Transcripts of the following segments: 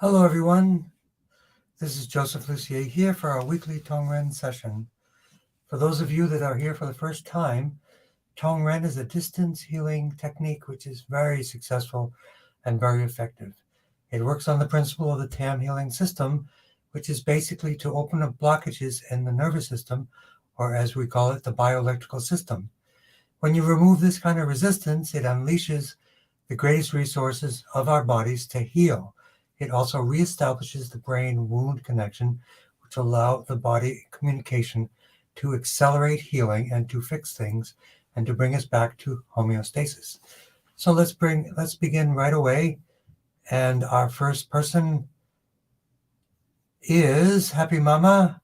Hello, everyone. This is Joseph Lucier here for our weekly Tongren session. For those of you that are here for the first time, Tongren is a distance healing technique which is very successful and very effective. It works on the principle of the TAM healing system, which is basically to open up blockages in the nervous system, or as we call it, the bioelectrical system. When you remove this kind of resistance, it unleashes the greatest resources of our bodies to heal. It also reestablishes the brain-wound connection, which allow the body communication to accelerate healing and to fix things and to bring us back to homeostasis. So let's begin right away. And our first person is Happy Mama.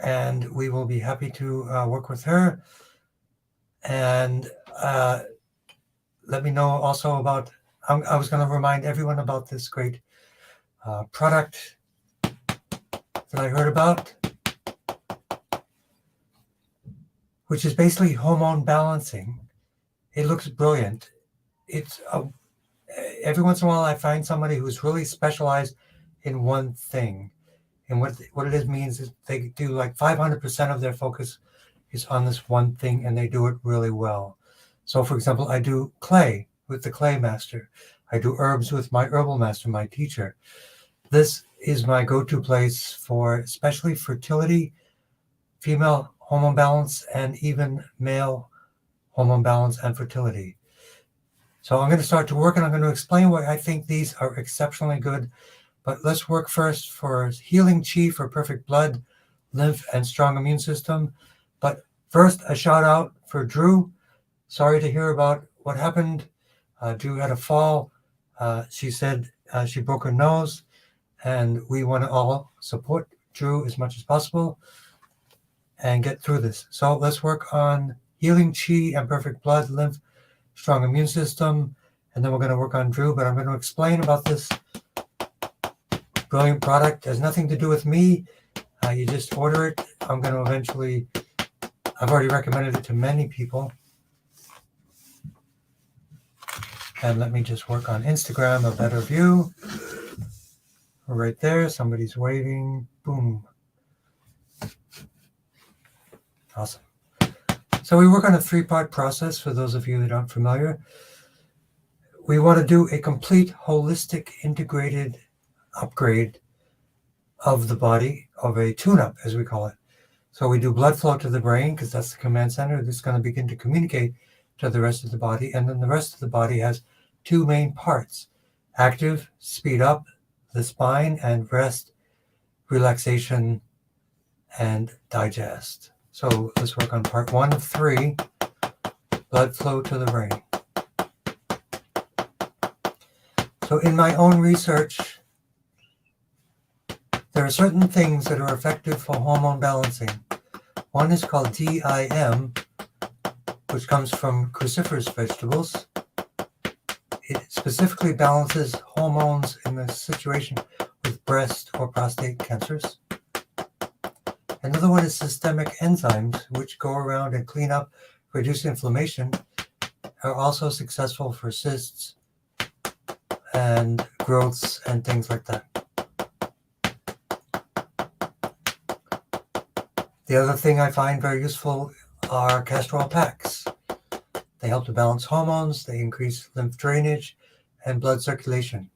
And we will be happy to work with her. And let me know also about, I was going to remind everyone about this great product that I heard about, which is basically hormone balancing. It looks brilliant. It's every once in a while I find somebody who's really specialized in one thing. And what it means is they do like 500% of their focus is on this one thing, and they do it really well. So, for example, I do clay with the clay master. I do herbs with my herbal master, my teacher. This is my go-to place for especially fertility, female hormone balance, and even male hormone balance and fertility. So I'm going to start to work, and I'm going to explain why I think these are exceptionally good. But let's work first for healing chi for perfect blood, lymph, and strong immune system. But first, a shout out for Drew. Sorry to hear about what happened. Drew had a fall. She said she broke her nose, and we want to all support Drew as much as possible and get through this. So let's work on healing chi and perfect blood, lymph, strong immune system, and then we're going to work on Drew. But I'm going to explain about this brilliant product. It has nothing to do with me. You just order it. I'm going to eventually, I've already recommended it to many people. And let me just work on Instagram, a better view. Right there, somebody's waving. Boom. Awesome. So we work on a 3-part process for those of you that aren't familiar. We want to do a complete, holistic, integrated upgrade of the body, of a tune-up, as we call it. So we do blood flow to the brain, because that's the command center that's going to begin to communicate to the rest of the body. And then the rest of the body has 2 main parts: active, speed up the spine, and rest, relaxation, and digest. So let's work on part 1 of 3, blood flow to the brain. So in my own research, there are certain things that are effective for hormone balancing. One is called DIM, which comes from cruciferous vegetables. It specifically balances hormones in the situation with breast or prostate cancers. Another one is systemic enzymes, which go around and clean up, reduce inflammation, are also successful for cysts and growths and things like that. The other thing I find very useful are castor oil packs. They help to balance hormones, they increase lymph drainage and blood circulation.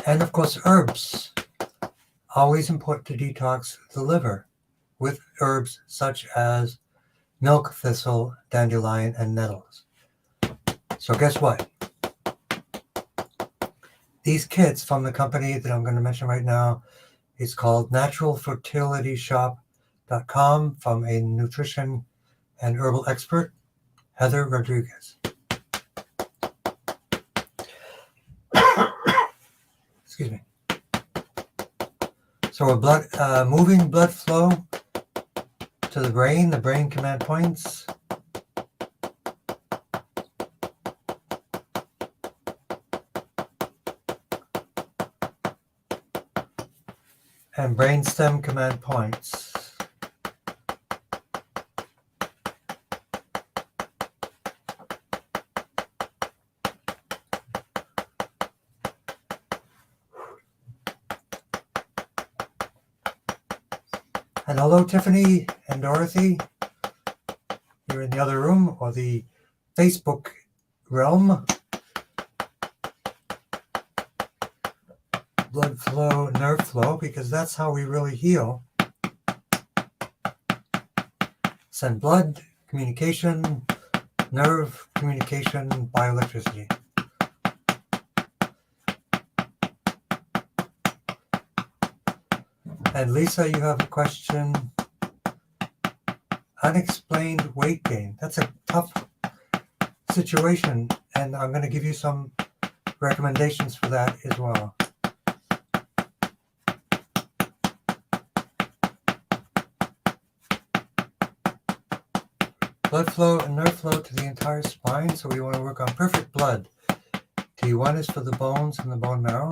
And of course, herbs. Always important to detox the liver with herbs such as milk thistle, dandelion, and nettles. So guess what? These kits from the company that I'm going to mention right now is called naturalfertilityshop.com from a nutrition and herbal expert, Heather Rodriguez. Excuse me. So we're moving blood flow to the brain command points. And brainstem command points. And hello, Tiffany and Dorothy. You're in the other room or the Facebook realm. Blood flow, nerve flow, because that's how we really heal. Send blood, communication, nerve, communication, bioelectricity. And Lisa, you have a question. Unexplained weight gain. That's a tough situation, and I'm going to give you some recommendations for that as well. Blood flow and nerve flow to the entire spine, so we want to work on perfect blood. T1 is for the bones and the bone marrow.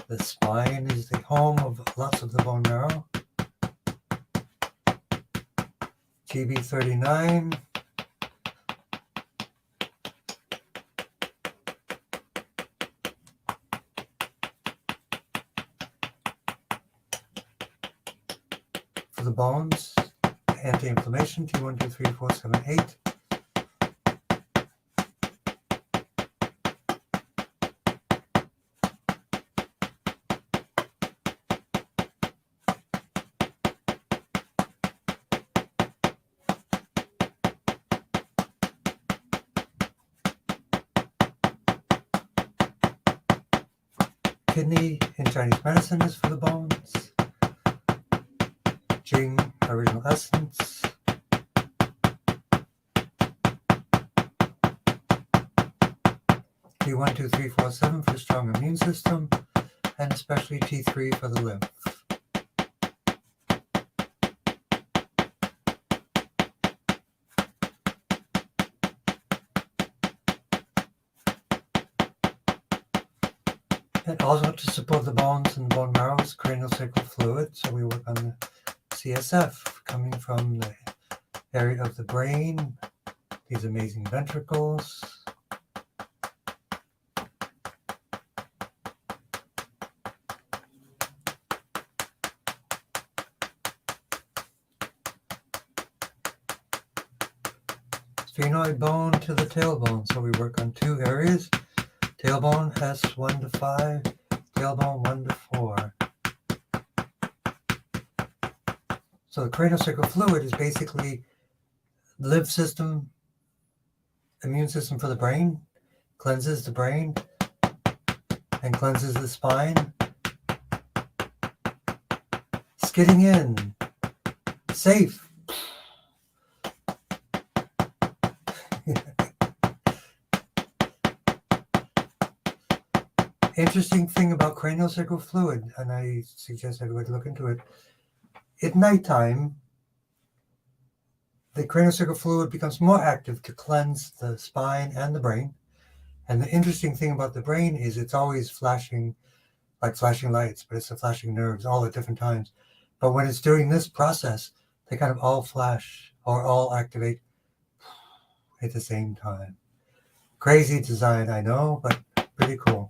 The spine is the home of lots of the bone marrow. GB39. For the bones, anti-inflammation, T1, 2, 3, 4, 7, 8. Kidney in Chinese medicine is for the bones. Jing, original essence. T1, 2, 3, 4, 7 for strong immune system, and especially T3 for the lymph. And also to support the bones and bone marrow is cranial sacral fluid, so we work on the CSF coming from the area of the brain, these amazing ventricles. Sphenoid bone to the tailbone, so we work on two areas. Tailbone S1 to 5, tailbone 1 to 4. So the cranial sacral fluid is basically lymph system, immune system for the brain, cleanses the brain, and cleanses the spine. Skidding in, safe. Interesting thing about cranial sacral fluid, and I suggest everybody look into it. At nighttime, the cranial sacral fluid becomes more active to cleanse the spine and the brain. And the interesting thing about the brain is it's always flashing, like flashing lights, but it's the flashing nerves all at different times. But when it's during this process, they kind of all flash or all activate at the same time. Crazy design, I know, but pretty cool.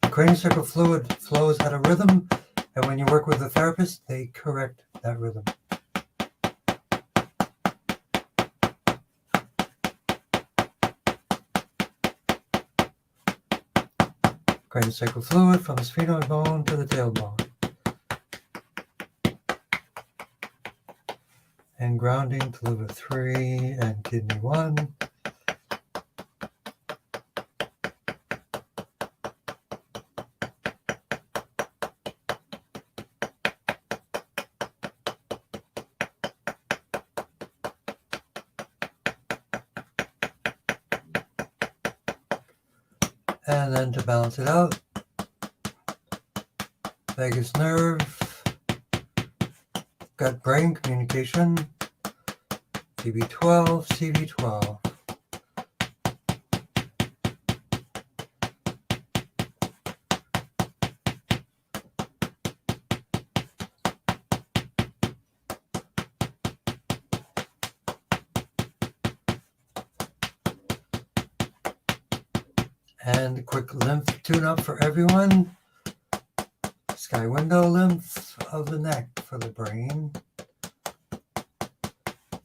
The cranial sacral fluid flows at a rhythm, and when you work with a therapist, they correct that rhythm. Cranial sacral fluid from the sphenoid bone to the tailbone. And grounding to liver 3 and kidney 1. And then to balance it out, vagus nerve, gut-brain communication, CB12, CV12. And a quick lymph tune-up for everyone. Sky window lymph of the neck for the brain.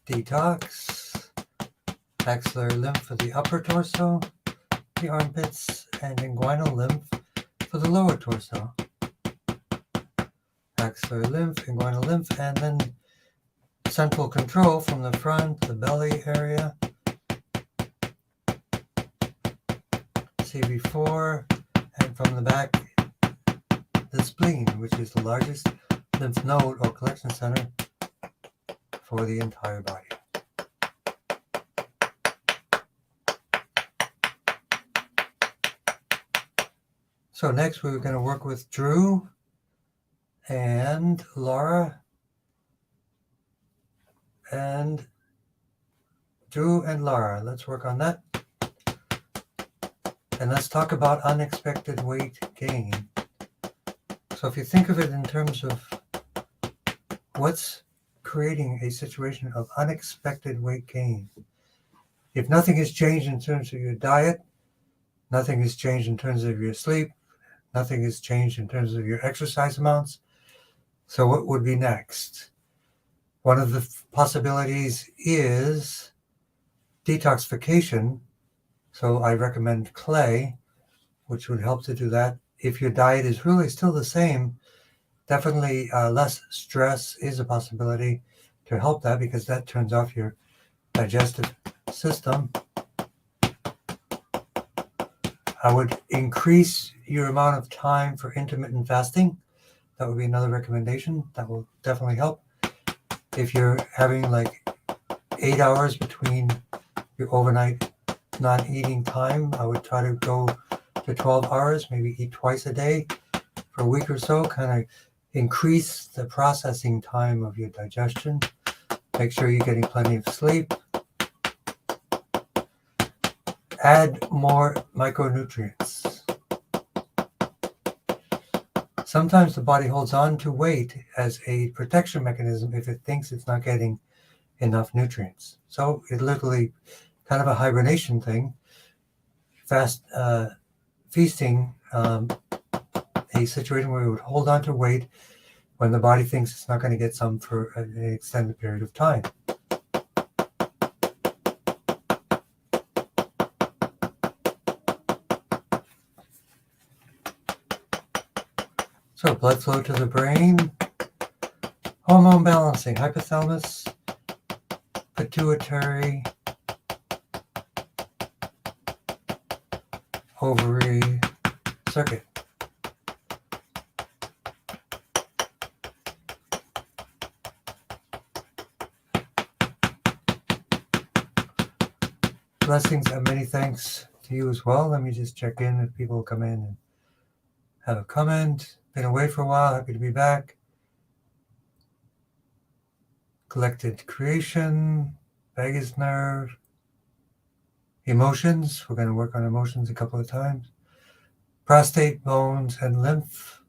Detox. Axillary lymph for the upper torso, the armpits, and inguinal lymph for the lower torso. Axillary lymph, inguinal lymph, and then central control from the front, the belly area. CV4, and from the back, the spleen, which is the largest lymph node or collection center for the entire body. So next we're going to work with Drew and Laura. And Drew and Laura, let's work on that. And let's talk about unexpected weight gain. So if you think of it in terms of what's creating a situation of unexpected weight gain, if nothing has changed in terms of your diet, nothing has changed in terms of your sleep, nothing has changed in terms of your exercise amounts, so what would be next? One of the possibilities is detoxification. So I recommend clay, which would help to do that. If your diet is really still the same, definitely less stress is a possibility to help that, because that turns off your digestive system. I would increase your amount of time for intermittent fasting. That would be another recommendation. That will definitely help. If you're having like 8 hours between your overnight non-eating time, I would try to go to 12 hours, maybe eat twice a day for a week or so, kind of increase the processing time of your digestion. Make sure you're getting plenty of sleep. Add more micronutrients. Sometimes the body holds on to weight as a protection mechanism if it thinks it's not getting enough nutrients. So it literally kind of a hibernation thing. Fast feasting, a situation where it would hold on to weight when the body thinks it's not going to get some for an extended period of time. So blood flow to the brain, hormone balancing, hypothalamus, pituitary, ovary circuit. Blessings and many thanks to you as well. Let me just check in if people come in and have a comment. Been away for a while, happy to be back. Collected creation, vagus nerve, emotions. We're going to work on emotions a couple of times. Prostate, bones, and lymph.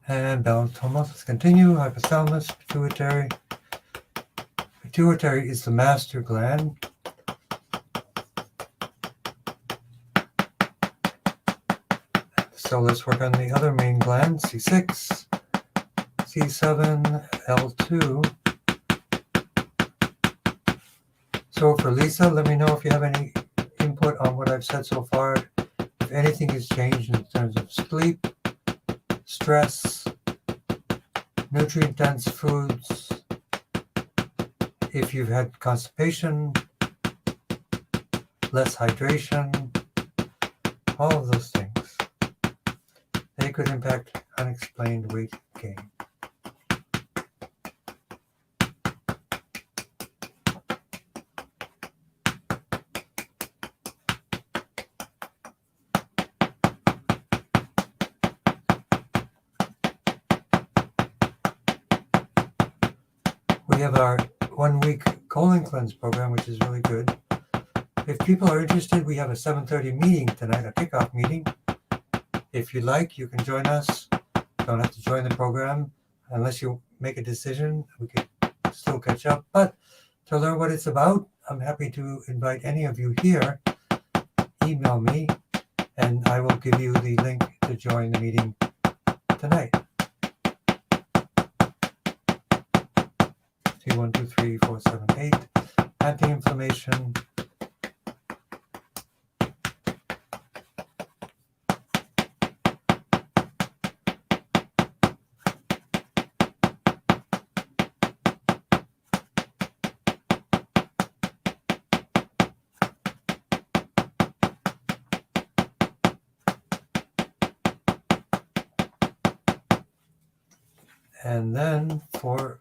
And balanced hormones. Let's continue. Hypothalamus, pituitary. Pituitary is the master gland. So let's work on the other main glands, C6, C7, L2. So for Lisa, let me know if you have any input on what I've said so far. If anything has changed in terms of sleep, stress, nutrient-dense foods, if you've had constipation, less hydration, all of those things. They could impact unexplained weight gain. We have our 1-week colon cleanse program, which is really good. If people are interested, we have a 7:30 meeting tonight, a kickoff meeting. If you like, you can join us. You don't have to join the program unless you make a decision. We could still catch up. But to learn what it's about, I'm happy to invite any of you here. Email me, and I will give you the link to join the meeting tonight. 123 478 anti-inflammation. And then for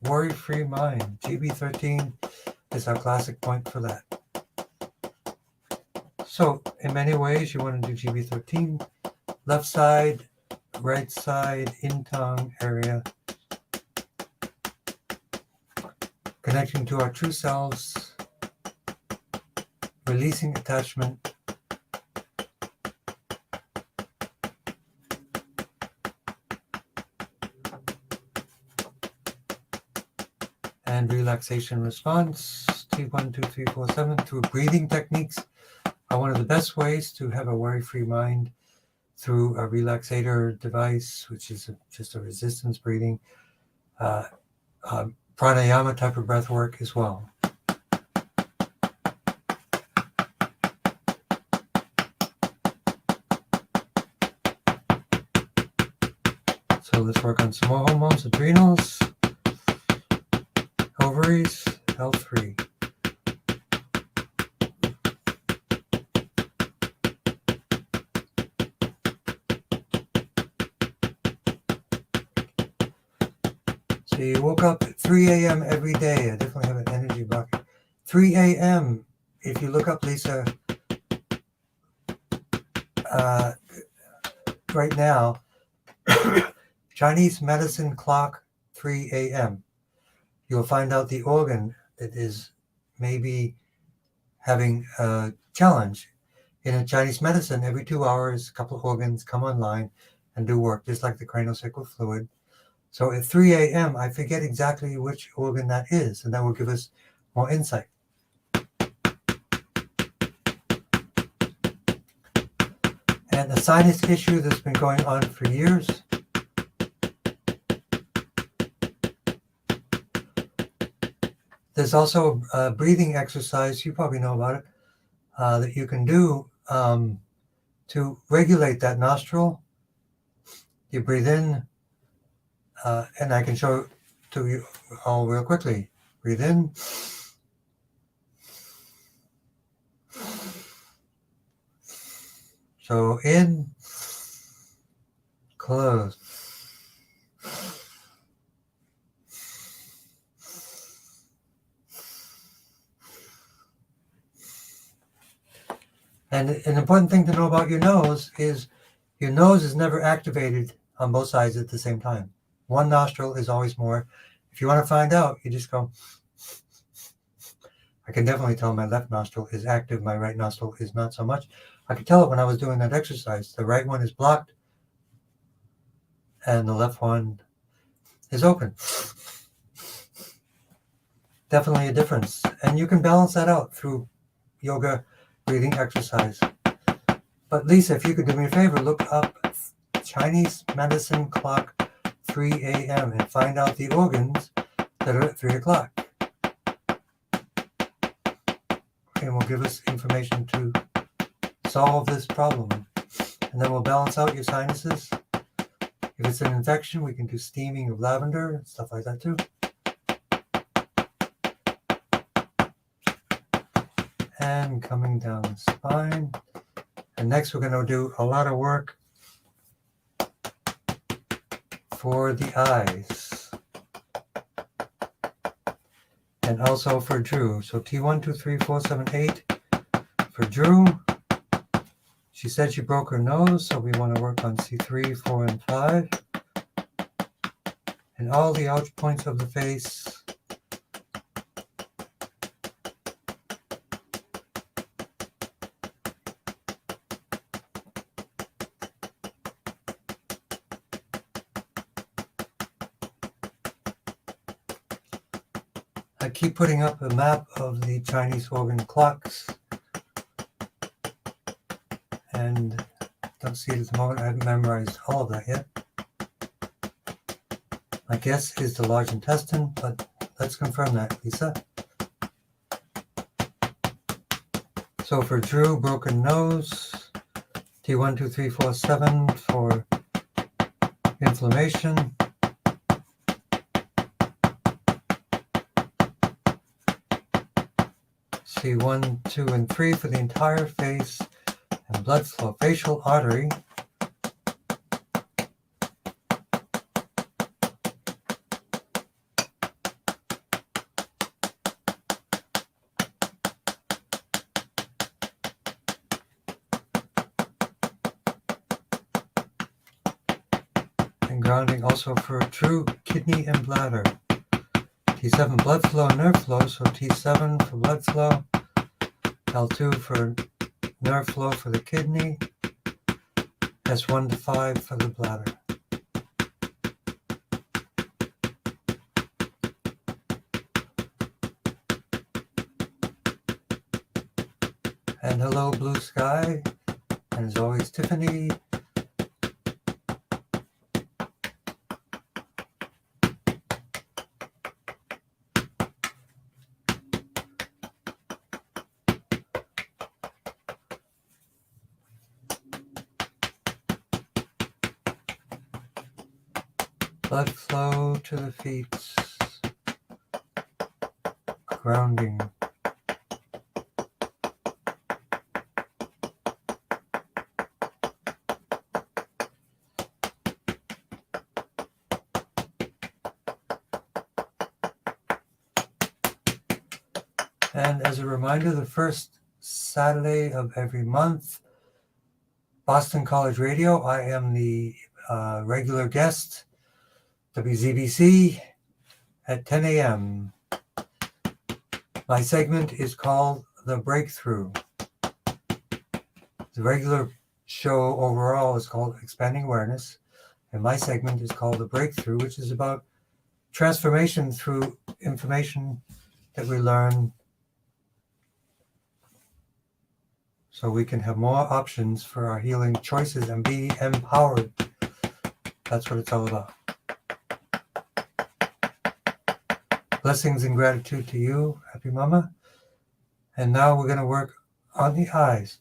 worry-free mind, GB13 is our classic point for that. So in many ways, you want to do GB13, left side, right side, in tongue area, connecting to our true selves, releasing attachment, and relaxation response. T12347 through breathing techniques are one of the best ways to have a worry-free mind, through a relaxator device, which is just a resistance breathing, pranayama type of breath work as well. So let's work on some more hormones, adrenals, ovaries, L3. So you woke up at 3 a.m. every day. I definitely have an energy bucket. 3 a.m. If you look up, Lisa, right now, Chinese medicine clock, 3 a.m. You'll find out the organ that is maybe having a challenge. In a Chinese medicine, every 2 hours, a couple of organs come online and do work, just like the craniosacral fluid. So at 3 a.m., I forget exactly which organ that is, and that will give us more insight. And a sinus issue that's been going on for years. There's also a breathing exercise, you probably know about it, that you can do to regulate that nostril. You breathe in, and I can show it to you all real quickly. Breathe in. So in, close. And an important thing to know about your nose is your nose is never activated on both sides at the same time. One nostril is always more. If you want to find out, you just go. I can definitely tell my left nostril is active, my right nostril is not so much. I could tell it when I was doing that exercise. The right one is blocked and the left one is open. Definitely a difference. And you can balance that out through yoga, breathing exercise. But Lisa, if you could do me a favor, look up Chinese medicine clock 3 a.m. and find out the organs that are at 3 o'clock. And will give us information to solve this problem. And then we'll balance out your sinuses. If it's an infection, we can do steaming of lavender, stuff like that too. And coming down the spine. And next we're going to do a lot of work for the eyes. And also for Drew. So T123478 for Drew. She said she broke her nose, so we want to work on C3, 4, and 5. And all the ouch points of the face. I keep putting up a map of the Chinese organ clocks, and don't see it at the moment. I haven't memorized all of that yet. My guess is the large intestine, but let's confirm that, Lisa. So for Drew, broken nose, T12347 for inflammation. C1, 2, and 3 for the entire face and blood flow. Facial artery. And grounding also for true kidney and bladder. T7 blood flow, nerve flow, so T7 for blood flow, L2 for nerve flow for the kidney, S1 to 5 for the bladder. And hello, blue sky, and as always, Tiffany. Blood flow to the feet, grounding. And as a reminder, the first Saturday of every month, Boston College Radio, I am the regular guest, WZBC, at 10 a.m. My segment is called The Breakthrough. The regular show overall is called Expanding Awareness, and my segment is called The Breakthrough, which is about transformation through information that we learn so we can have more options for our healing choices and be empowered. That's what it's all about. Blessings and gratitude to you, Happy Mama. And now we're going to work on the eyes.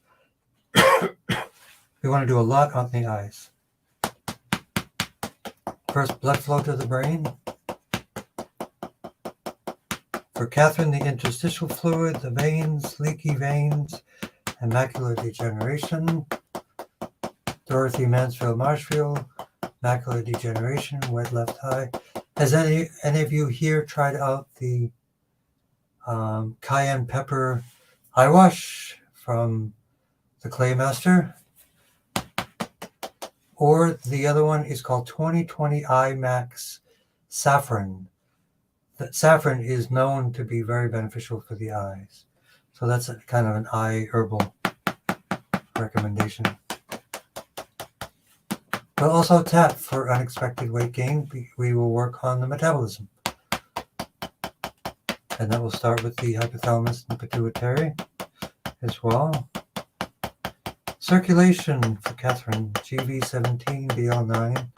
We want to do a lot on the eyes. First, blood flow to the brain. For Catherine, the interstitial fluid, the veins, leaky veins, and macular degeneration. Dorothy Mansfield Marshfield, macular degeneration, wet left eye. Has any of you here tried out the cayenne pepper eye wash from the Clay Master? Or the other one is called 2020 Eye Max Saffron. That saffron is known to be very beneficial for the eyes. So that's a kind of an eye herbal recommendation. But also tap for unexpected weight gain. We will work on the metabolism. And that will start with the hypothalamus and pituitary as well. Circulation for Catherine, GV17, BL9.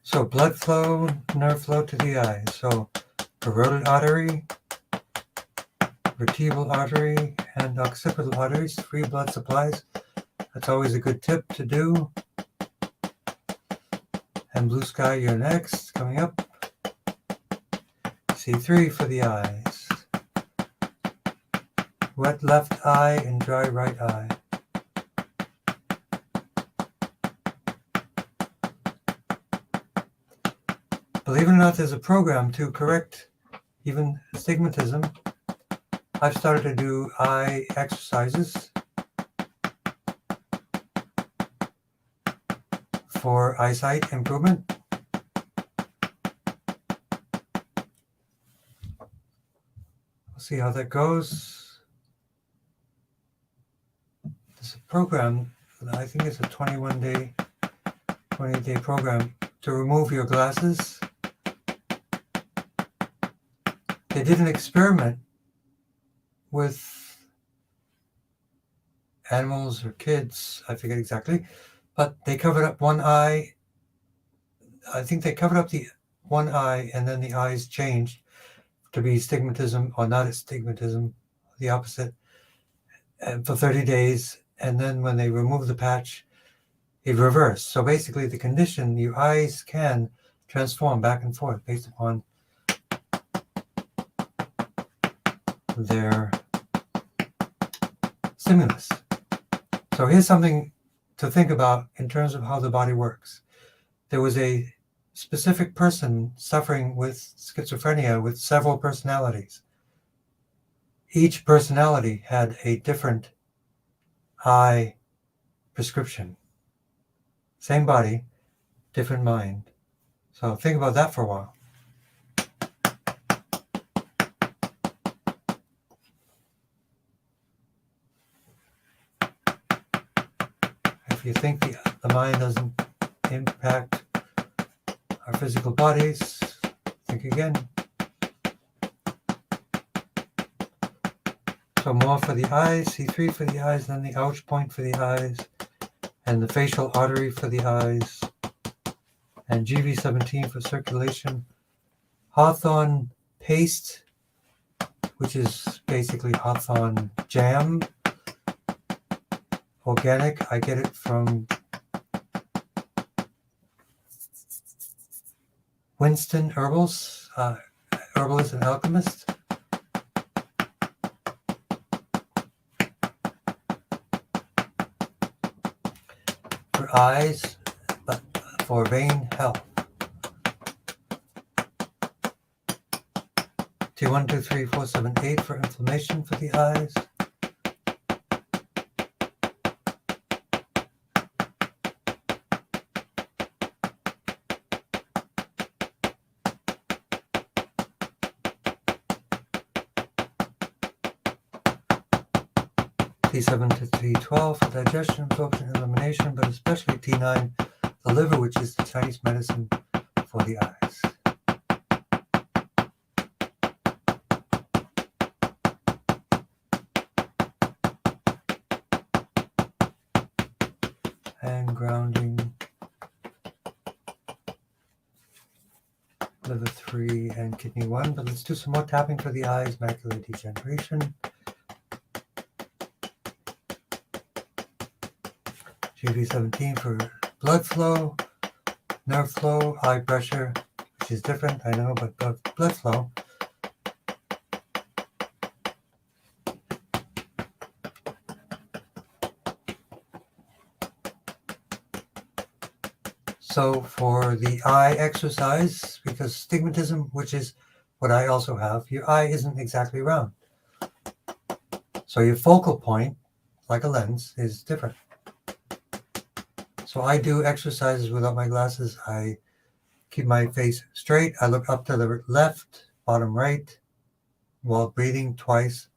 So blood flow, nerve flow to the eyes. So carotid artery, vertebral artery, and occipital arteries, free blood supplies. That's always a good tip to do. And blue sky, you're next, coming up. C3 for the eyes. Wet left eye and dry right eye. Believe it or not, there's a program to correct even astigmatism. I've started to do eye exercises for eyesight improvement. see how that goes. It's a program, I think it's a 20-day program to remove your glasses. They did an experiment with animals or kids, I forget exactly, but they covered up one eye. I think they covered up the one eye and then the eyes changed to be stigmatism, or not astigmatism, the opposite, and for 30 days. And then when they removed the patch, it reversed. So basically the condition, your eyes can transform back and forth based upon their stimulus. So here's something to think about in terms of how the body works. There was a specific person suffering with schizophrenia with several personalities. Each personality had a different eye prescription. Same body, different mind. So think about that for a while. If you think the mind doesn't impact our physical bodies, think again. So more for the eyes, C3 for the eyes, then the ouch point for the eyes, and the facial artery for the eyes, and GV17 for circulation. Hawthorn paste, which is basically Hawthorn jam, organic. I get it from Winston Herbalist and alchemist. For eyes, but for vein health. T1, 2, 3, 4, 7, 8 for inflammation for the eyes. T7 to T12 for digestion, absorption, elimination, but especially T9, the liver, which is the Chinese medicine for the eyes. And grounding, liver 3 and kidney 1, but let's do some more tapping for the eyes, macular degeneration. GV17 for blood flow, nerve flow, eye pressure, which is different, I know, but blood flow. So for the eye exercise, because stigmatism, which is what I also have, your eye isn't exactly round. So your focal point, like a lens, is different. So I do exercises without my glasses. I keep my face straight. I look up to the left, bottom right, while breathing twice.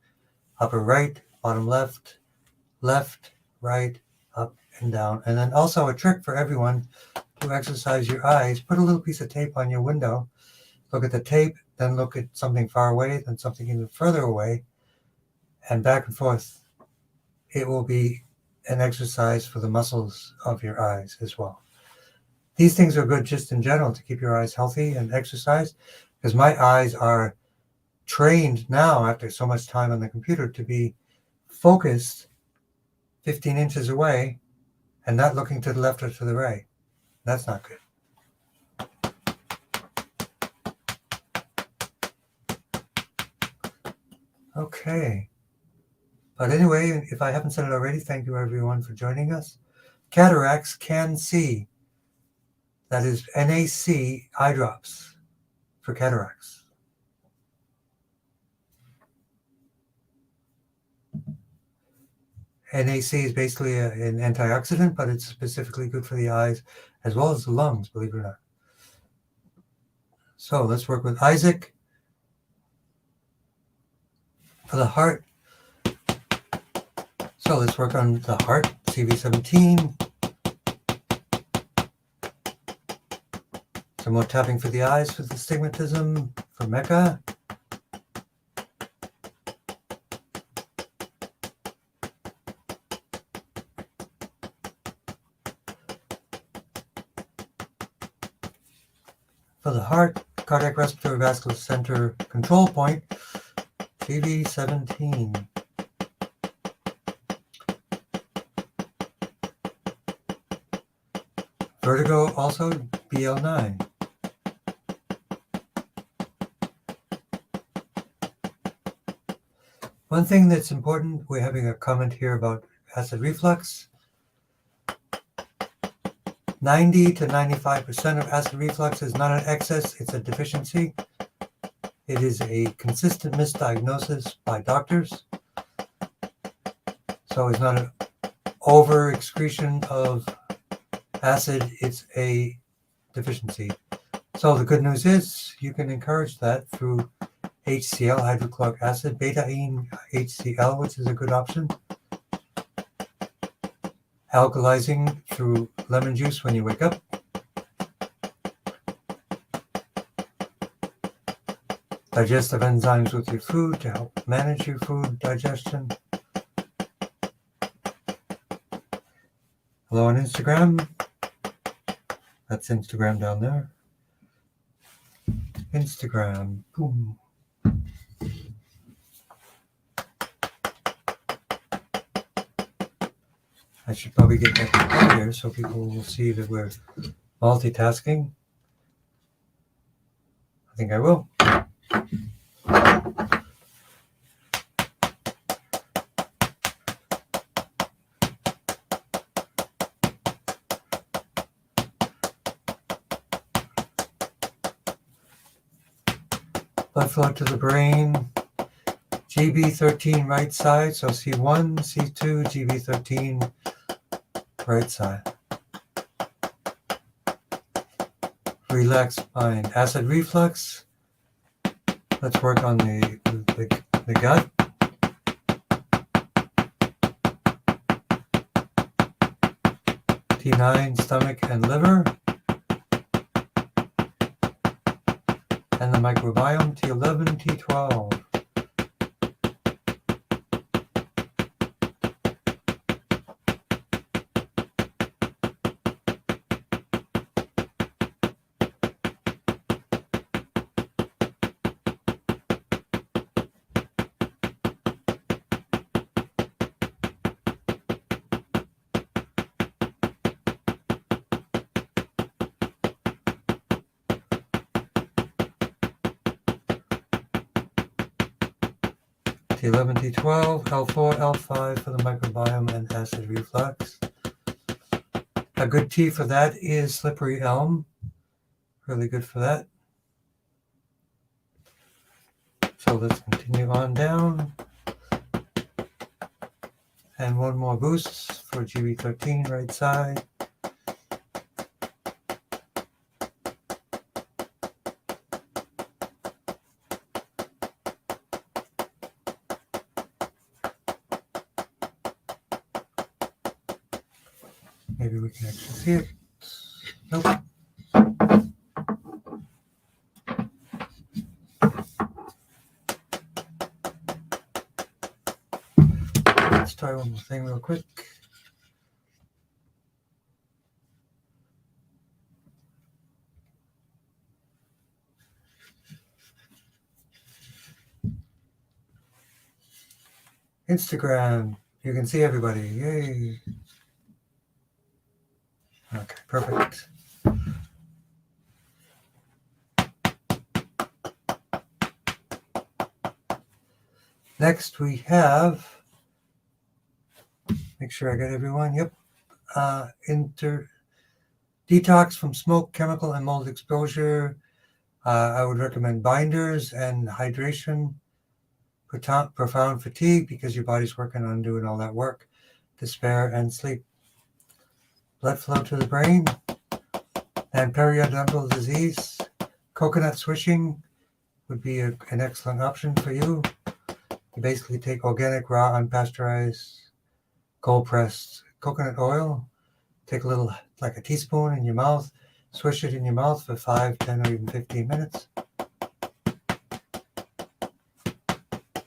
Upper right, bottom left, left, right, up and down. And then also a trick for everyone to exercise your eyes. Put a little piece of tape on your window. Look at the tape, then look at something far away, then something even further away, and back and forth. It will be an exercise for the muscles of your eyes as well. These things are good just in general to keep your eyes healthy and exercise, because my eyes are trained now after so much time on the computer to be focused 15 inches away and not looking to the left or to the right. That's not good. Okay. But anyway, if I haven't said it already, thank you everyone for joining us. Cataracts can see. That is NAC eye drops for cataracts. NAC is basically an antioxidant, but it's specifically good for the eyes as well as the lungs, believe it or not. So let's work with Isaac. For the heart, so let's work on the heart, CV17. Some more tapping for the eyes for the stigmatism for Mecca. For the heart, cardiac respiratory vascular center control point, CV17. Vertigo also BL9. One thing that's important, we're having a comment here about acid reflux. 90 to 95% of acid reflux is not an excess, it's a deficiency. It is a consistent misdiagnosis by doctors. So it's not an over excretion of acid, it's a deficiency. So the good news is you can encourage that through HCl, hydrochloric acid, betaine HCl, which is a good option. Alkalizing through lemon juice when you wake up. Digestive enzymes with your food to help manage your food digestion. Hello on Instagram. That's Instagram down there. Instagram. Boom. I should probably get that here so people will see that we're multitasking. I think I will. Blood flow to the brain. GB13 right side, so C1, C2, GB13 right side. Relax mind. Acid reflux. Let's work on the gut. T9, stomach and liver. And the microbiome, T11, T12. T11, T12, L4, L5 for the microbiome and acid reflux. A good tea for that is slippery elm. Really good for that. So let's continue on down. And one more boost for GB13 right side. Maybe we can actually see it. Nope. Let's try one more thing real quick. Instagram, you can see everybody. Yay. Okay, perfect. Next we have, make sure I got everyone, yep. Detox from smoke, chemical, and mold exposure. I would recommend binders and hydration. Profound fatigue because your body's working on doing all that work. Despair and sleep. Blood flow to the brain. And periodontal disease. Coconut swishing would be an excellent option for you. You basically take organic, raw, unpasteurized, cold pressed coconut oil, take a little, like a teaspoon in your mouth, swish it in your mouth for 5, 10, or even 15 minutes.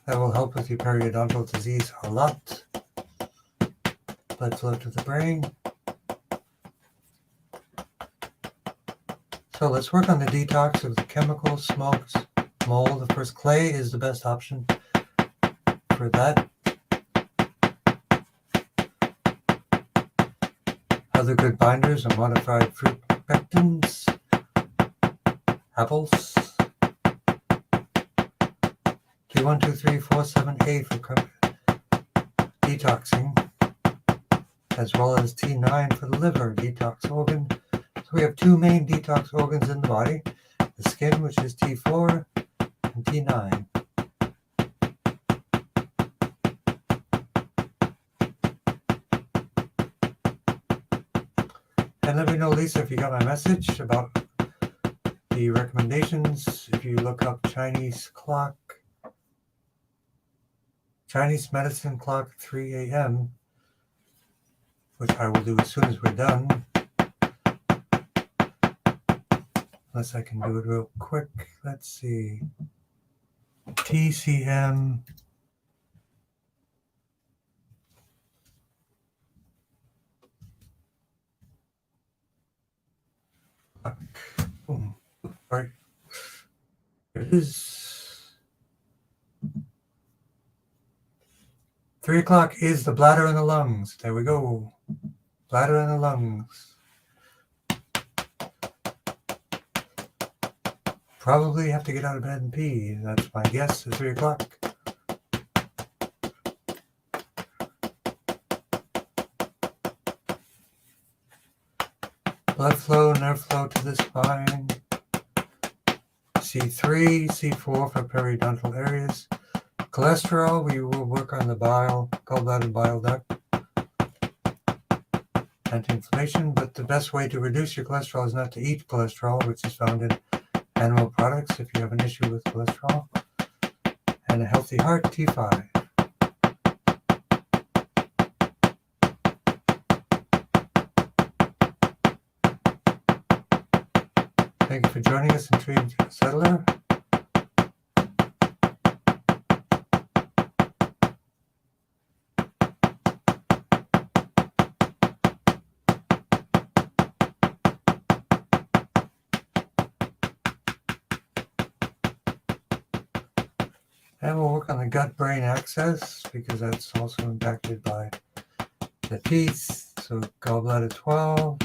That will help with your periodontal disease a lot. Blood flow to the brain. So let's work on the detox of the chemicals, smokes, mold. Of course, clay is the best option for that. Other good binders are modified fruit pectins, apples. T1, 2, 3, 4, 7, 8 for detoxing, as well as T9 for the liver detox organ. So we have two main detox organs in the body, the skin, which is T4, and T9. And let me know, Lisa, if you got my message about the recommendations. If you look up Chinese medicine clock 3 a.m., which I will do as soon as we're done. Unless I can do it real quick. Let's see. TCM. Boom. All right. Here it is. 3 o'clock is the bladder and the lungs. There we go. Bladder and the lungs. Probably have to get out of bed and pee. That's my guess at 3 o'clock. Blood flow, nerve flow to the spine. C3, C4 for periodontal areas. Cholesterol, we will work on the bile, gallbladder bile duct. Anti-inflammation, but the best way to reduce your cholesterol is not to eat cholesterol, which is found in animal products if you have an issue with cholesterol. And a healthy heart, T5. Thank you for joining us in Tree Settler. And we'll work on the gut-brain axis because that's also impacted by the teeth. So gallbladder 12,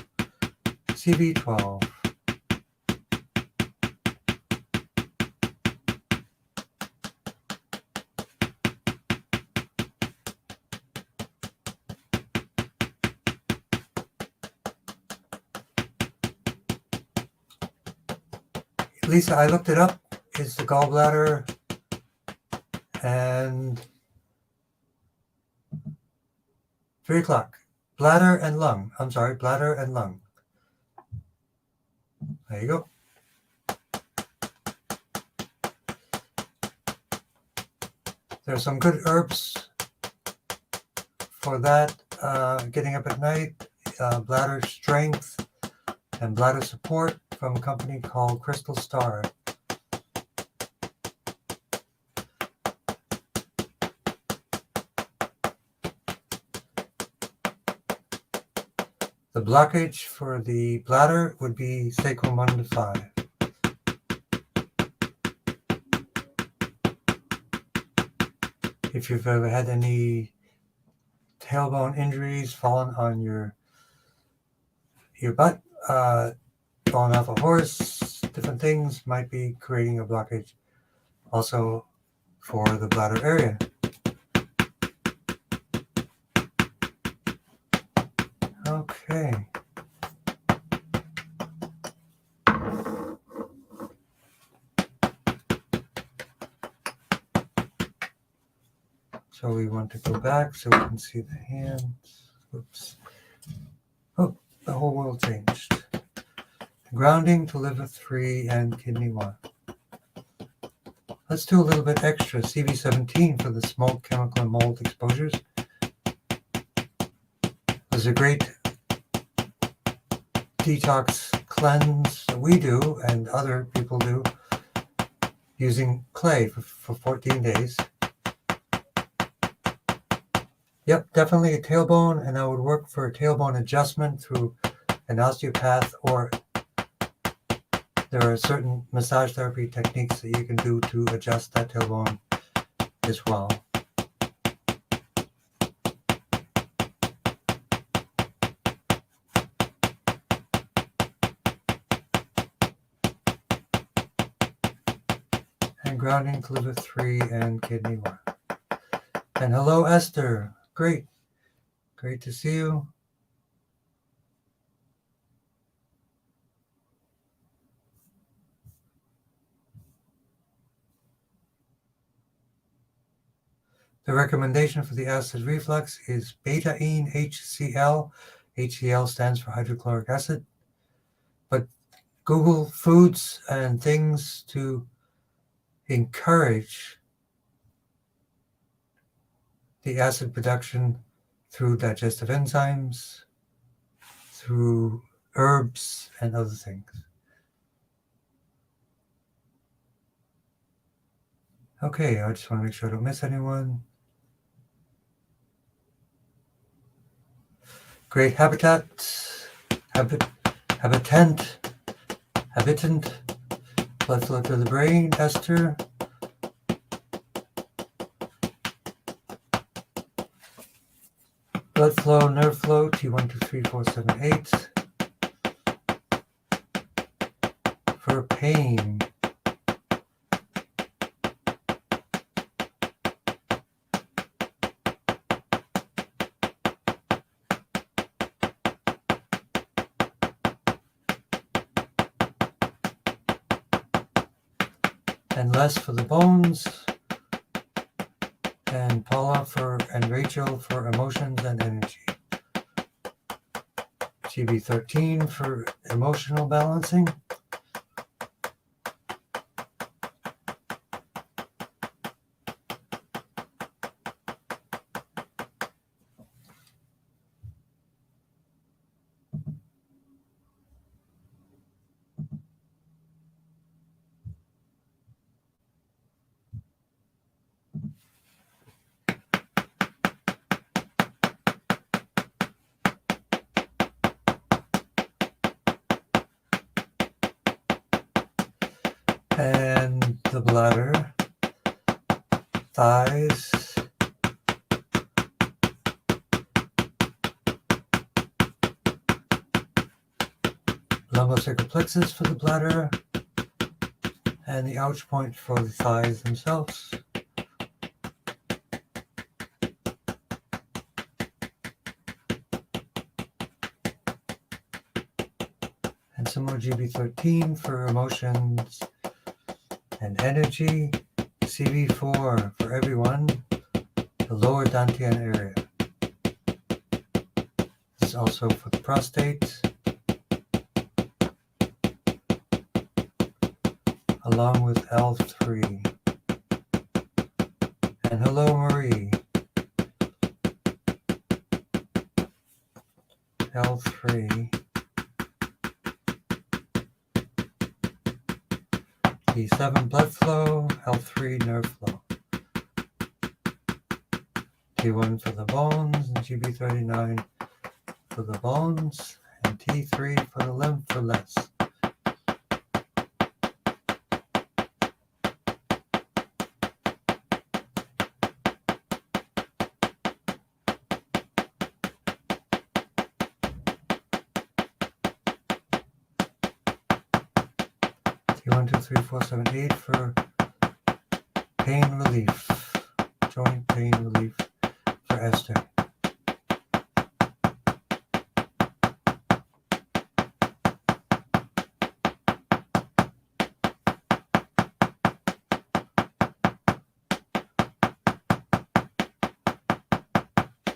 CV12. Lisa, I looked it up. It's the gallbladder and 3 o'clock. Bladder and lung. I'm sorry, bladder and lung. There you go. There's some good herbs for that. Getting up at night, bladder strength and bladder support from a company called Crystal Star. The blockage for the bladder would be sacral 1 to 5. If you've ever had any tailbone injuries, fallen on your butt, falling off a horse, different things might be creating a blockage also for the bladder area. Okay. So we want to go back so we can see the hands. Oops. Oh, the whole world changed. Grounding to liver 3 and kidney 1. Let's do a little bit extra. CV17 for the smoke, chemical, and mold exposures. There's a great detox cleanse that we do and other people do using clay for 14 days. Yep, definitely a tailbone, and I would work for a tailbone adjustment through an osteopath, or there are certain massage therapy techniques that you can do to adjust that tailbone as well. And grounding to liver 3 and kidney 1. And hello, Esther. Great to see you. The recommendation for the acid reflux is betaine HCl. HCl stands for hydrochloric acid. But Google foods and things to encourage the acid production through digestive enzymes, through herbs, and other things. Okay, I just want to make sure I don't miss anyone. Great habitant, blood flow to the brain, Esther. Blood flow, nerve flow, T1, 2, 3, 4, 7, 8. For pain. And Les for the bones, and Paula and Rachel for emotions and energy. GB13 for emotional balancing. And the bladder, thighs, lumbosacral plexus for the bladder, and the ouch point for the thighs themselves. And some more GB13 for emotions and energy. CV4 for everyone, the lower dantian area. This is also for the prostate, along with L3. And hello, Marie. L3. T7 blood flow, L3 nerve flow. T1 for the bones, and GB39 for the bones, and T3 for the lymph for less. T1, 2, 3, 4, 7, 8 for pain relief, joint pain relief for Esther.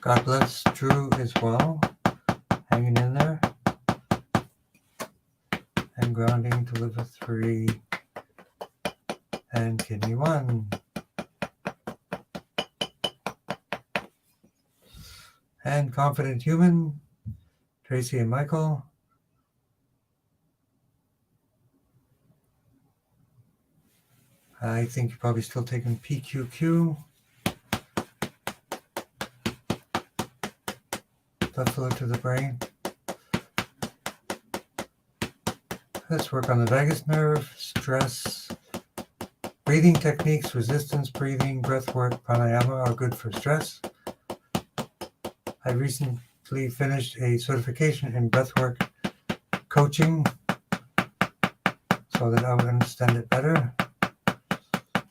God bless Drew as well, hanging in there. And grounding to liver 3 and kidney 1. And confident human, Tracy and Michael. I think you're probably still taking PQQ. Blood flow to the brain. Let's work on the vagus nerve, stress. Breathing techniques, resistance breathing, breath work, pranayama are good for stress. I recently finished a certification in breathwork coaching so that I would understand it better.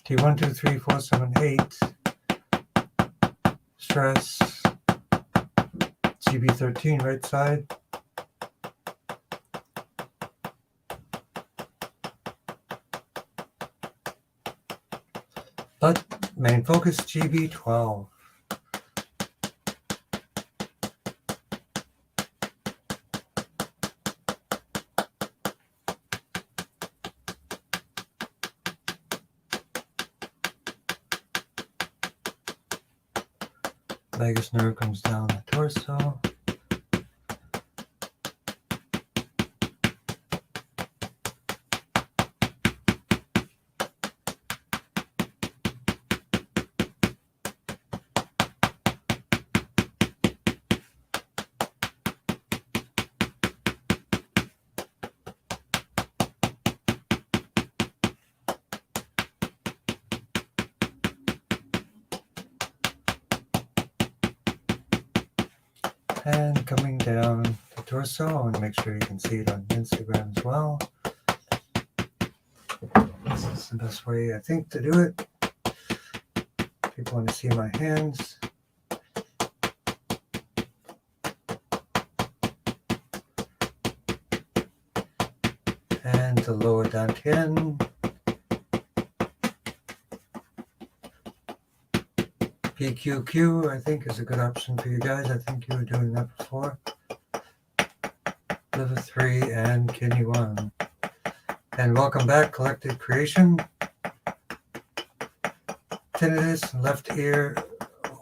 T1, 2, 3, 4, 7, 8. Stress. GB13, right side. But main focus, GB12. Vagus nerve comes down the torso. And coming down the torso, I want to make sure you can see it on Instagram as well. This is the best way, I think, to do it. People want to see my hands. And the lower dantian. PQQ, I think, is a good option for you guys. I think you were doing that before. Liver 3 and kidney 1. And welcome back, Collected Creation. Tinnitus, left ear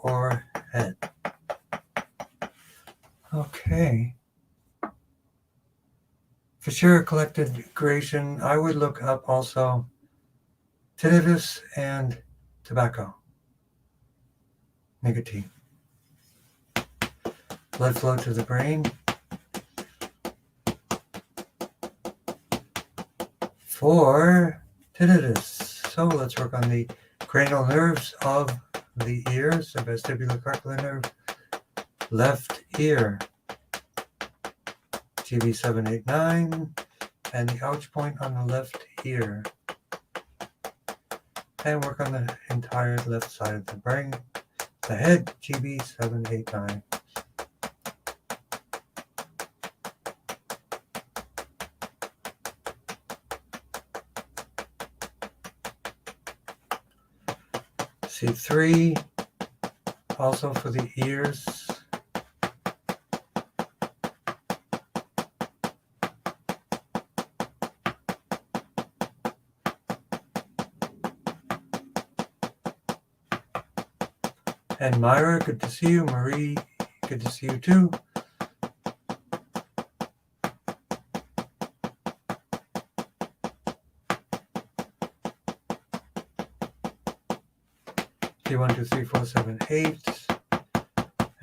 or head. Okay. For sure, Collected Creation, I would look up also tinnitus and tobacco. Nicotine. Blood flow to the brain. For tinnitus. So let's work on the cranial nerves of the ears, the vestibulocarpal nerve, left ear. GB789, and the ouch point on the left ear. And work on the entire left side of the brain. The head, GB789. C3, also for the ears. And Myra, good to see you. Marie, good to see you too. T1, 2, 3, 4, 7, 8.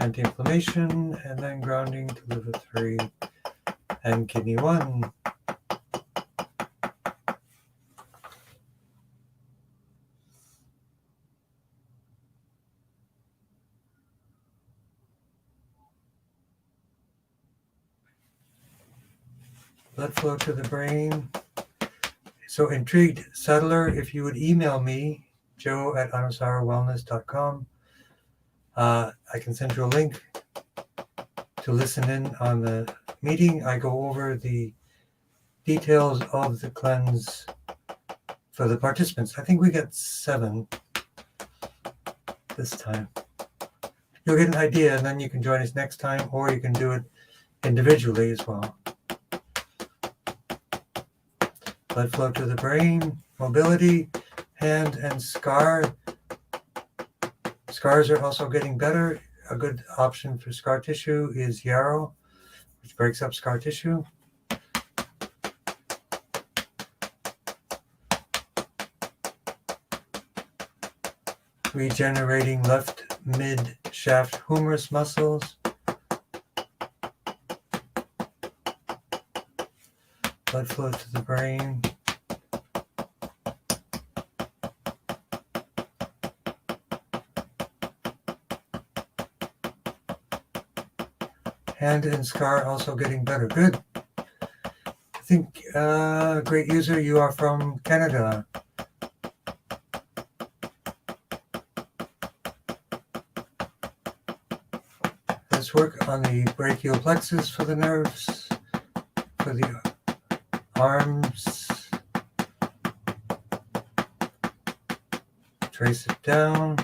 Anti-inflammation, and then grounding to liver 3 and kidney 1. Blood flow to the brain. So intrigued, settler, if you would email me, joe@anusarawellness.com. I can send you a link to listen in on the meeting. I go over the details of the cleanse for the participants. I think we got 7 this time. You'll get an idea, and then you can join us next time, or you can do it individually as well. Blood flow to the brain, mobility, hand and scar. Scars are also getting better. A good option for scar tissue is yarrow, which breaks up scar tissue. Regenerating left mid-shaft humerus muscles. Blood flow to the brain. Hand and scar also getting better. Good. I think, great user, you are from Canada. Let's work on the brachial plexus for the nerves, for the arms. Trace it down.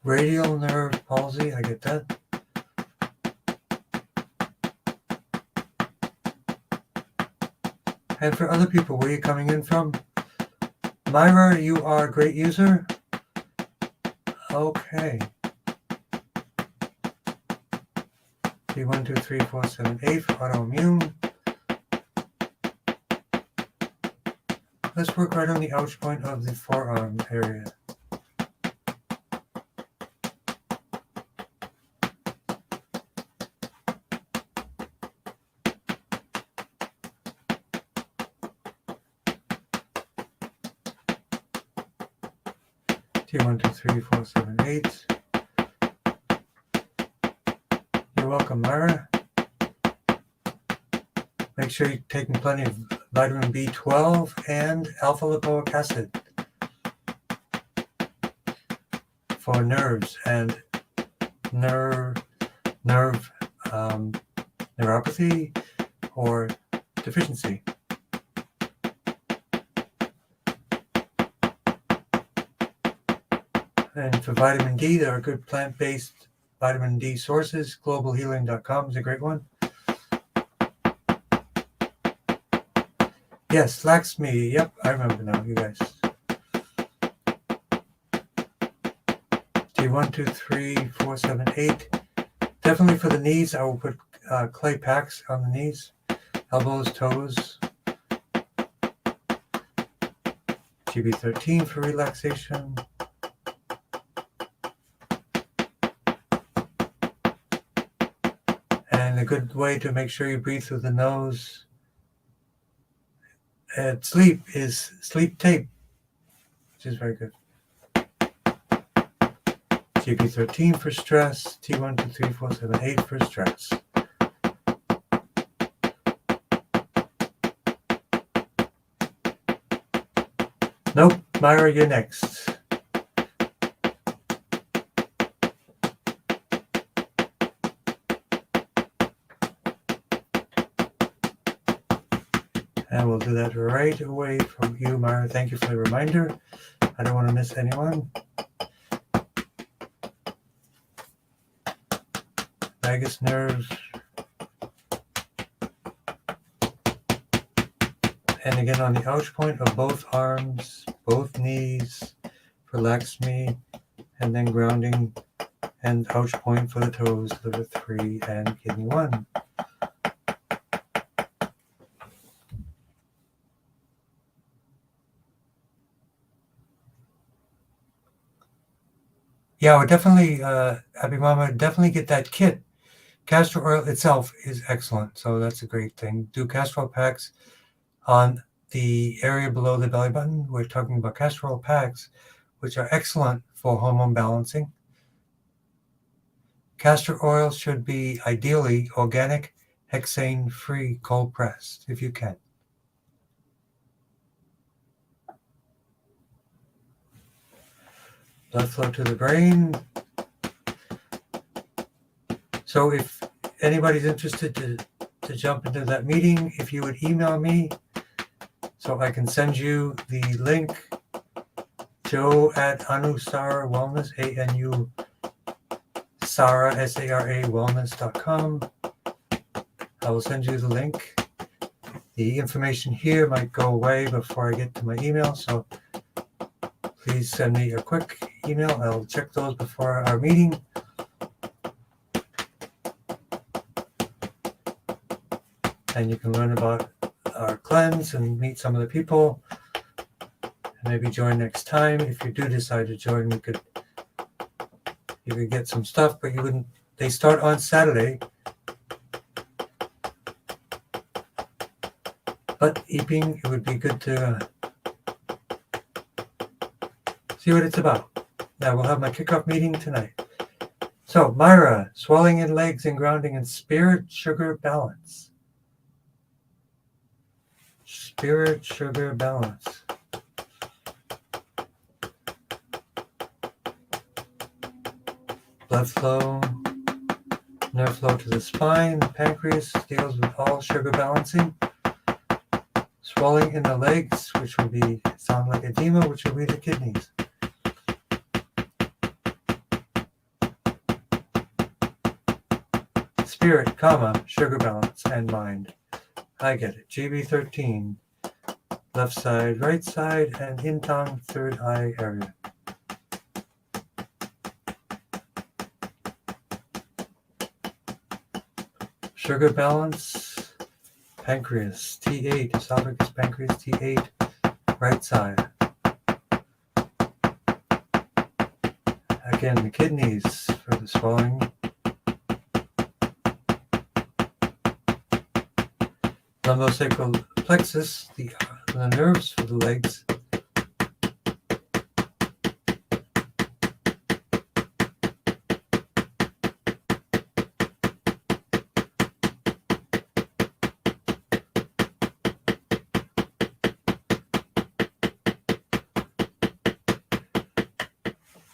Radial nerve palsy, I get that. And for other people, where are you coming in from? Myra, you are a great user? Okay. 1, 2, 3, 4, 7, 8 for autoimmune. Let's work right on the ouch point of the forearm area. T1, 2, 3, 4, 7, 8. You're welcome, Myra. Make sure you're taking plenty of vitamin B12 and alpha lipoic acid for nerves and neuropathy or deficiency. And for vitamin D, there are good plant-based vitamin D sources. Globalhealing.com is a great one. Yes, Laxmi. Yep, I remember now, you guys. T1, 2, 3, 4, 7, 8. Definitely for the knees, I will put clay packs on the knees, elbows, toes. GB13 for relaxation. And a good way to make sure you breathe through the nose at sleep is sleep tape, which is very good. GB13 for stress, T1, 2, 3, 4, 7, 8 for stress. Nope, Myra, you're next. And we'll do that right away from you, Myra. Thank you for the reminder. I don't want to miss anyone. Vagus nerves. And again on the ouch point of both arms, both knees for Laxmi, and then grounding and ouch point for the toes, liver 3 and kidney 1. Yeah, well, definitely, Abhimama, definitely get that kit. Castor oil itself is excellent, so that's a great thing. Do castor oil packs on the area below the belly button. We're talking about castor oil packs, which are excellent for hormone balancing. Castor oil should be ideally organic, hexane-free, cold-pressed, if you can. Blood flow to the brain. So if anybody's interested to jump into that meeting, if you would email me so I can send you the link Joe at Anusara Wellness, ANU Sara, SARA wellness.com. I will send you the link. The information here might go away before I get to my email, so please send me a quick email. I'll check those before our meeting. And you can learn about our cleanse and meet some of the people. And maybe join next time. If you do decide to join, you could get some stuff, but you wouldn't. They start on Saturday. But Eeping, it would be good to see what it's about. Now we'll have my kickoff meeting tonight. So Myra, swelling in legs and grounding in spirit, sugar, balance. Spirit, sugar, balance. Blood flow, nerve flow to the spine. The pancreas deals with all sugar balancing. Swelling in the legs, which would be sound like edema, which would be the kidneys. Spirit, sugar balance, and mind. I get it. GB13, left side, right side, and Intong, third eye area. Sugar balance, pancreas, T8, esophagus, pancreas, T8, right side. Again, the kidneys for the swelling. Lumbosacral plexus, the nerves for the legs.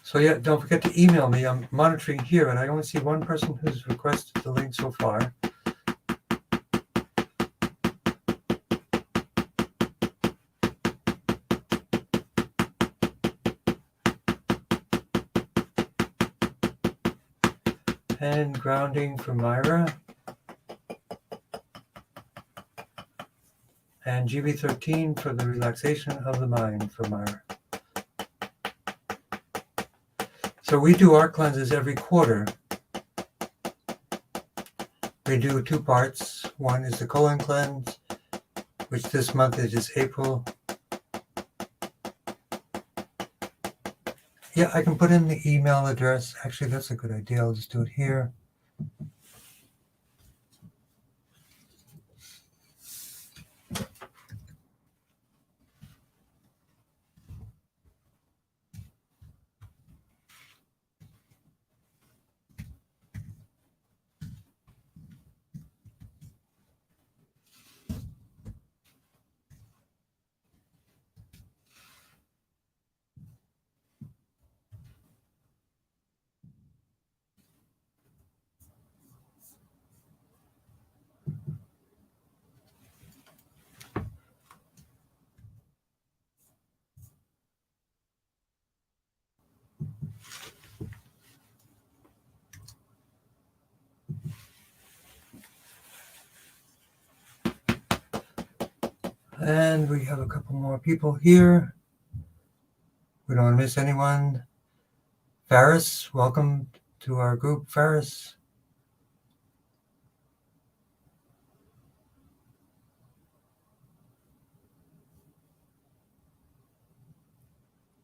So yeah, don't forget to email me. I'm monitoring here, and I only see one person who's requested the link so far. And grounding for Myra. And GB13 for the relaxation of the mind for Myra. So we do our cleanses every quarter. We do two parts. One is the colon cleanse, which this month is just April. Yeah, I can put in the email address. Actually, that's a good idea. I'll just do it here. And we have a couple more people here. We don't want to miss anyone. Faris, welcome to our group, Faris.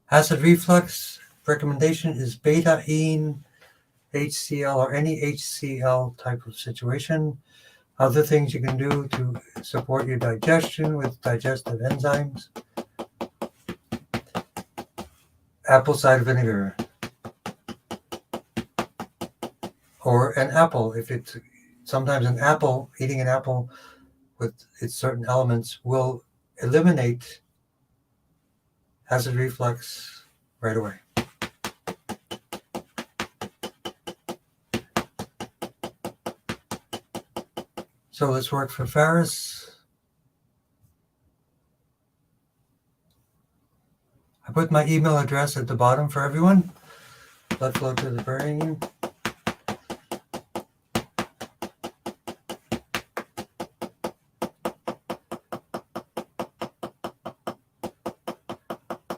Acid reflux recommendation is beta-ene, HCl, or any HCl type of situation. Other things you can do to support your digestion with digestive enzymes. Apple cider vinegar. Or an apple. If it's sometimes an apple, eating an apple with its certain elements will eliminate acid reflux right away. So let's work for Faris. I put my email address at the bottom for everyone. Blood flow to the brain.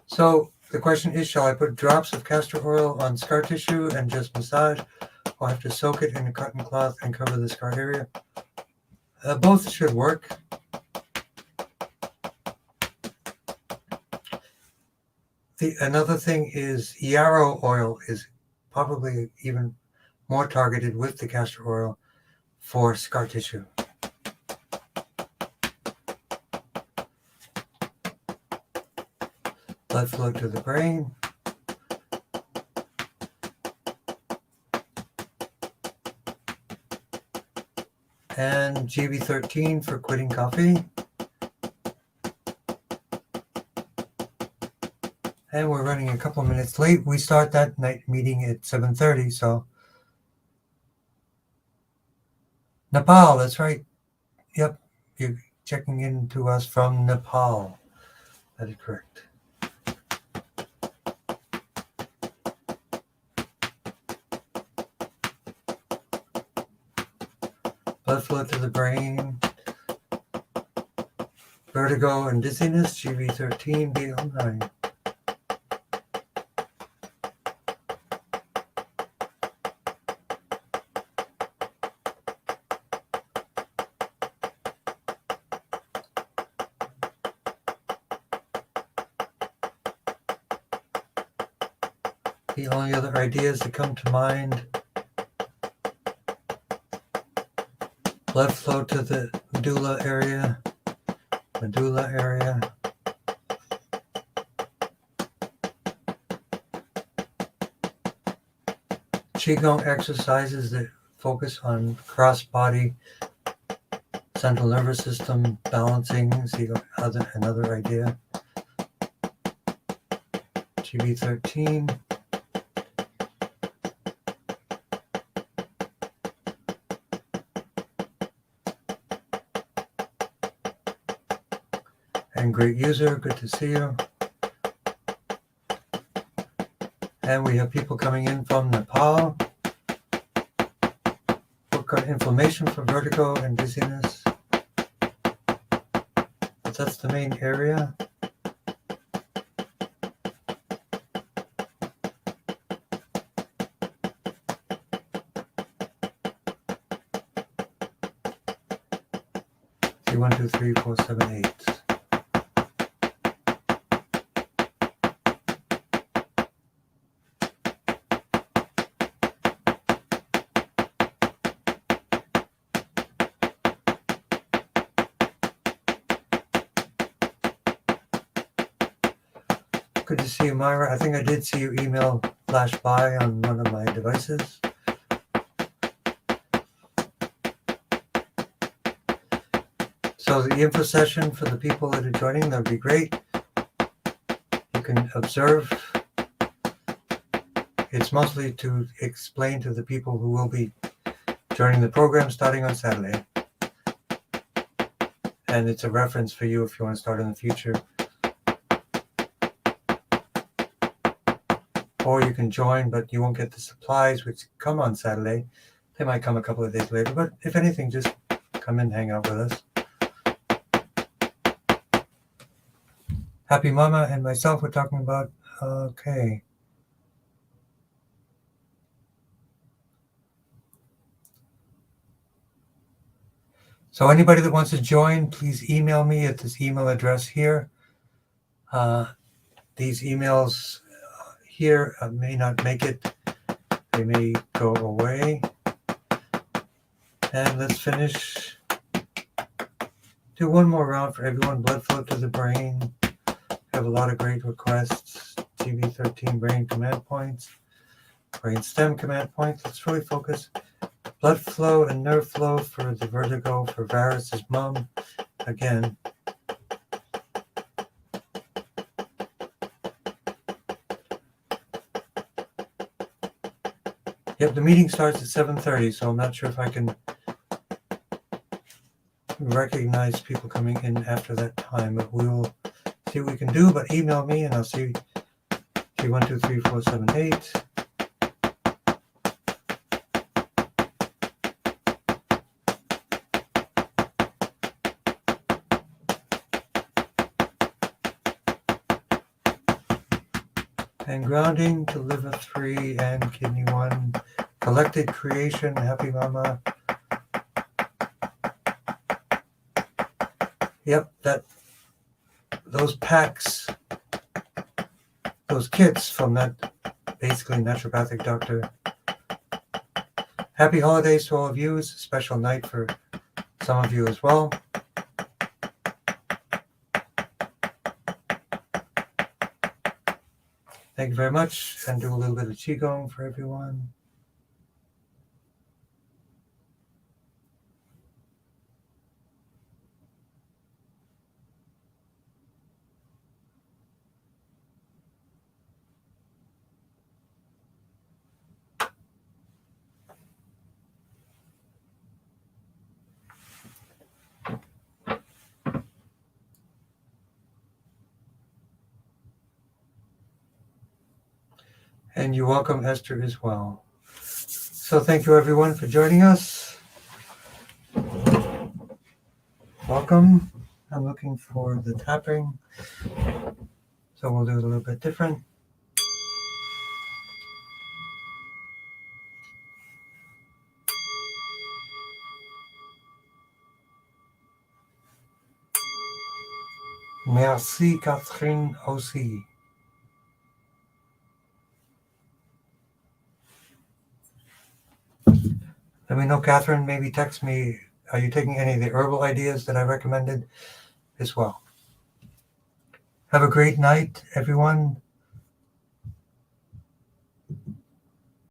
So the question is, shall I put drops of castor oil on scar tissue and just massage, or I have to soak it in a cotton cloth and cover the scar area? Both should work. Another thing is yarrow oil is probably even more targeted with the castor oil for scar tissue. Blood flow to the brain. And GB13 for quitting coffee. And we're running a couple minutes late. We start that night meeting at 7:30, so. Nepal, that's right. Yep, you're checking in to us from Nepal. That is correct. Blood flow to the brain. Vertigo and dizziness, GB13, BL9. The only other ideas that come to mind: blood flow to the medulla area, Qigong exercises that focus on cross-body, central nervous system balancing. See another idea. GB13. And great user, good to see you. And we have people coming in from Nepal. Work on inflammation for vertigo and dizziness. But that's the main area. See, 1, 2, 3, 4, 7, 8. Good to see you, Myra. I think I did see your email flash by on one of my devices. So the info session for the people that are joining, that would be great. You can observe. It's mostly to explain to the people who will be joining the program starting on Saturday. And it's a reference for you if you want to start in the future. Or you can join, but you won't get the supplies which come on Saturday. They might come a couple of days later, but if anything, just come and hang out with us. Happy Mama and myself were talking about, okay. So anybody that wants to join, please email me at this email address here. These emails here may not make it. They may go away. And let's finish. Do one more round for everyone. Blood flow to the brain. Have a lot of great requests. GB13 brain command points. Brain stem command points. Let's really focus. Blood flow and nerve flow for the vertigo, for Varus's mom. Again. Yep, the meeting starts at 7:30, so I'm not sure if I can recognize people coming in after that time, but we'll see what we can do. But email me and I'll see See, 1, 2, 3, 4, 7, 8. And grounding to liver 3 and kidney 1. Collected creation, happy mama. Yep, those packs, those kits from that basically naturopathic doctor. Happy holidays to all of you. It's a special night for some of you as well. Thank you very much, and do a little bit of Qigong for everyone. And you're welcome, Esther, as well. So thank you, everyone, for joining us. Welcome. I'm looking for the tapping, so we'll do it a little bit different. Merci, Catherine, aussi. Let me know, Catherine, maybe text me. Are you taking any of the herbal ideas that I recommended as well? Have a great night, everyone.